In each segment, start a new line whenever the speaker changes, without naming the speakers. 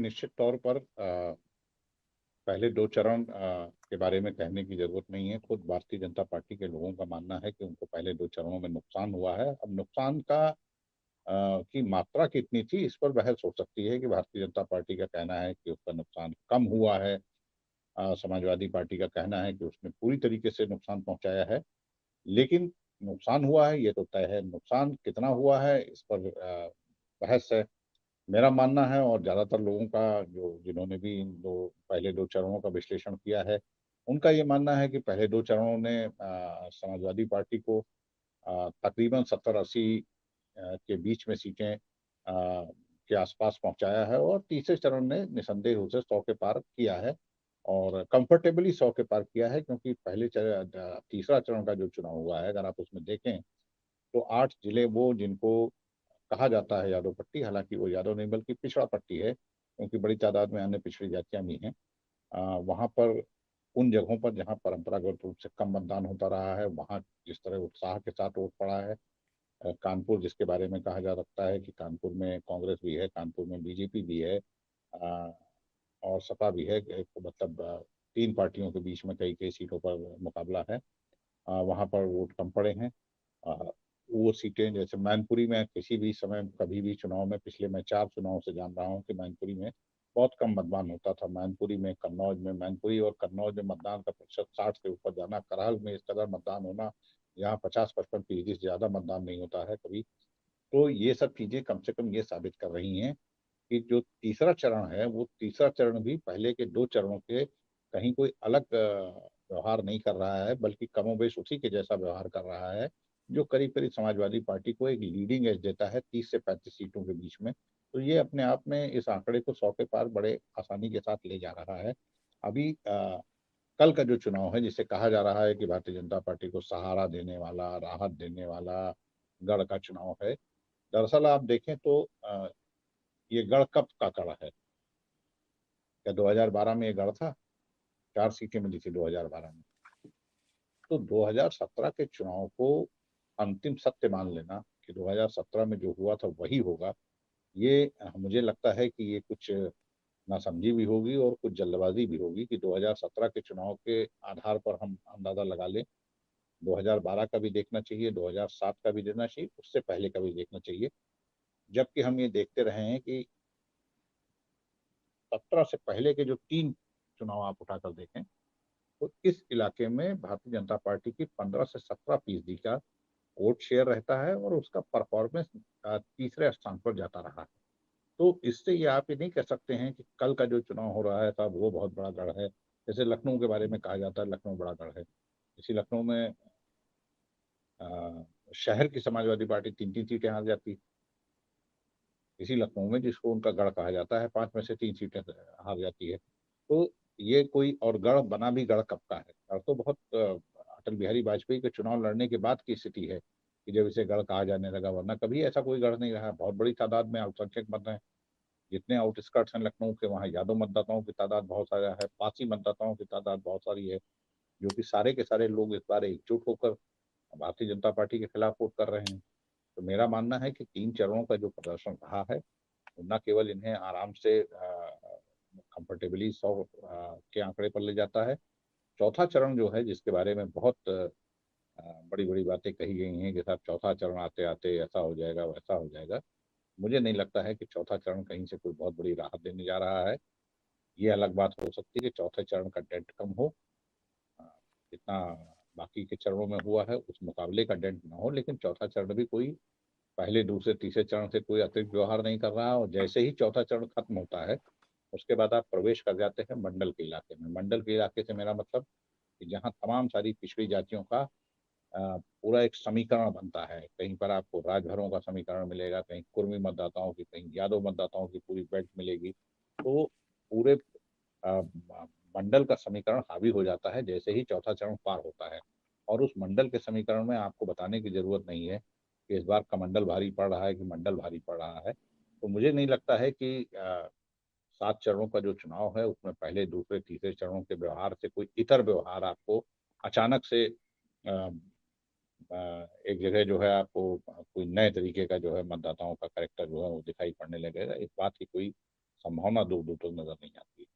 निश्चित तौर पर पहले दो चरण के बारे में कहने की जरूरत नहीं है। खुद भारतीय जनता पार्टी के लोगों का मानना है कि उनको पहले दो चरणों में नुकसान हुआ है। अब नुकसान की मात्रा कितनी थी, इस पर बहस हो सकती है कि भारतीय जनता पार्टी का कहना है कि उसका नुकसान कम हुआ है। समाजवादी पार्टी का कहना है कि उसने पूरी तरीके से नुकसान पहुंचाया है। लेकिन नुकसान हुआ है, ये तो तय है। नुकसान कितना हुआ है, इस पर बहस है। मेरा मानना है, और ज्यादातर लोगों का, जो जिन्होंने भी इन दो पहले दो चरणों का विश्लेषण किया है, उनका ये मानना है कि पहले दो चरणों ने समाजवादी पार्टी को तकरीबन 70-80 के बीच में सीटें के आसपास पहुंचाया है, और तीसरे चरण ने निसंदेह रूप से 100 के पार किया है, और कंफर्टेबली 100 के पार किया है। क्योंकि तीसरा चरण का जो चुनाव हुआ है, अगर आप उसमें देखें तो 8 जिले वो जिनको कहा जाता है यादव पट्टी, हालांकि वो यादव नहीं बल्कि पिछड़ा पट्टी है, क्योंकि बड़ी तादाद में अन्य पिछड़ी जातियां भी हैं। वहां पर, उन जगहों पर जहां परंपरागत रूप से कम मतदान होता रहा है, वहां जिस तरह उत्साह के साथ वोट पड़ा है। कानपुर, जिसके बारे में कहा जा सकता है कि कानपुर में कांग्रेस भी है, कानपुर में बीजेपी भी है, अ, और सपा भी है। मतलब तीन पार्टियों के बीच में कई कई सीटों पर मुकाबला है। वहां पर वोट कम पड़े हैं। अ, वो सीटें, जैसे मैनपुरी में किसी भी समय कभी भी चुनाव में, पिछले मैं 4 चुनाव से जान रहा हूँ कि मैनपुरी में बहुत कम मतदान होता था। मैनपुरी में, कन्नौज में, मैनपुरी और कन्नौज में मतदान का प्रतिशत 60 से ऊपर जाना, करहल में इस कदर मतदान होना, यहाँ 50-55% से ज्यादा मतदान नहीं होता है कभी। तो ये सब चीजें कम से कम ये साबित कर रही हैं कि जो तीसरा चरण है, वो तीसरा चरण भी पहले के दो चरणों के कहीं कोई अलग व्यवहार नहीं कर रहा है, बल्कि कमोबेश उसी के जैसा व्यवहार कर रहा है, जो करीब करीब समाजवादी पार्टी को एक लीडिंग एज देता है 30 से 35 सीटों के बीच में। तो ये अपने आप में इस आंकड़े को 100 के पार बड़े आसानी के साथ ले जा रहा है। अभी कल का जो चुनाव है, जिसे कहा जा रहा है कि भारतीय जनता पार्टी को सहारा देने वाला, राहत देने वाला गढ़ का चुनाव है, दरअसल आप देखें तो ये गढ़ कब का गढ़ है? क्या 2012 में ये गढ़ था? 4 सीटें मिली थी 2012 में। तो 2017 के चुनाव को अंतिम सत्य मान लेना कि 2017 में जो हुआ था वही होगा, ये मुझे लगता है कि ये कुछ नासमझी भी होगी और कुछ जल्दबाजी भी होगी कि 2017 के चुनाव के आधार पर हम अंदाजा लगा लें। 2012 का भी देखना चाहिए, 2007 का भी देखना चाहिए, उससे पहले का भी देखना चाहिए। जबकि हम ये देखते रहे हैं कि 17 से पहले के जो 3 चुनाव आप उठाकर देखें, तो इस इलाके में भारतीय जनता पार्टी की 15 से 17% का वोट शेयर रहता है, और उसका परफॉर्मेंस तीसरे स्थान पर जाता रहा है। तो इससे ये आप ये नहीं कह सकते हैं कि कल का जो चुनाव हो रहा है साहब वो बहुत बड़ा गढ़ है। जैसे लखनऊ के बारे में कहा जाता है लखनऊ बड़ा गढ़ है। इसी लखनऊ में शहर की समाजवादी पार्टी 3-3 सीटें हार जाती। इसी लखनऊ में, जिसको उनका गढ़ कहा जाता है, 5 में से 3 सीटें हार जाती है। तो ये कोई, और गढ़ बना भी गढ़ कब का है? गढ़ तो बहुत अटल बिहारी वाजपेयी के चुनाव लड़ने के बाद की स्थिति है कि जब इसे गढ़ कहा जाने लगा, वरना कभी ऐसा कोई गढ़ नहीं रहा। बहुत बड़ी तादाद में अल्पसंख्यक मत हैं। जितने आउटस्कर्ट्स हैं लखनऊ के, वहाँ यादव मतदाताओं की तादाद बहुत सारा है, पारसी मतदाताओं की तादाद बहुत सारी है, जो कि सारे के सारे लोग इस बार एकजुट होकर भारतीय जनता पार्टी के खिलाफ वोट कर रहे हैं। तो मेरा मानना है कि 3 चरणों का जो प्रदर्शन रहा है, न केवल इन्हें आराम से कंफर्टेबली 100 के आंकड़े पर ले जाता है। चौथा चरण जो है, जिसके बारे में बहुत बड़ी बड़ी बातें कही गई हैं कि साहब चौथा चरण आते आते ऐसा हो जाएगा, वैसा हो जाएगा, मुझे नहीं लगता है कि चौथा चरण कहीं से कोई बहुत बड़ी राहत देने जा रहा है। ये अलग बात हो सकती है कि चौथे चरण का डेंट कम हो, अ, जितना बाकी के चरणों में हुआ है उस मुकाबले का डेंट ना हो, लेकिन चौथा चरण भी कोई पहले दूसरे तीसरे चरण से कोई अतिरिक्त व्यवहार नहीं कर रहा है। और जैसे ही चौथा चरण खत्म होता है, उसके बाद आप प्रवेश कर जाते हैं मंडल के इलाके में। मंडल के इलाके से मेरा मतलब कि जहाँ तमाम सारी पिछड़ी जातियों का पूरा एक समीकरण बनता है। कहीं पर आपको राजभरों का समीकरण मिलेगा, कहीं कुर्मी मतदाताओं की, कहीं यादव मतदाताओं की पूरी बेल्ट मिलेगी। तो पूरे मंडल का समीकरण हावी हो जाता है जैसे ही चौथा चरण पार होता है। और उस मंडल के समीकरण में आपको बताने की जरूरत नहीं है कि इस बार कमंडल भारी पड़ रहा है कि मंडल भारी पड़ रहा है। तो मुझे नहीं लगता है कि 7 चरणों का जो चुनाव है उसमें पहले दूसरे तीसरे चरणों के व्यवहार से कोई इतर व्यवहार आपको अचानक से अ, एक जगह जो है आपको कोई नए तरीके का जो है मतदाताओं का करेक्टर जो है वो दिखाई पड़ने लगेगा। इस बात की कोई संभावना दूर दूर तक नजर नहीं आती।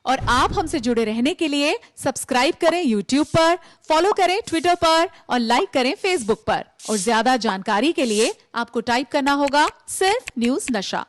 और आप हमसे जुड़े रहने के लिए सब्सक्राइब करें YouTube पर, फॉलो करें ट्विटर पर और लाइक करें Facebook पर। और ज्यादा जानकारी के लिए आपको टाइप करना होगा सिर्फ न्यूज नशा।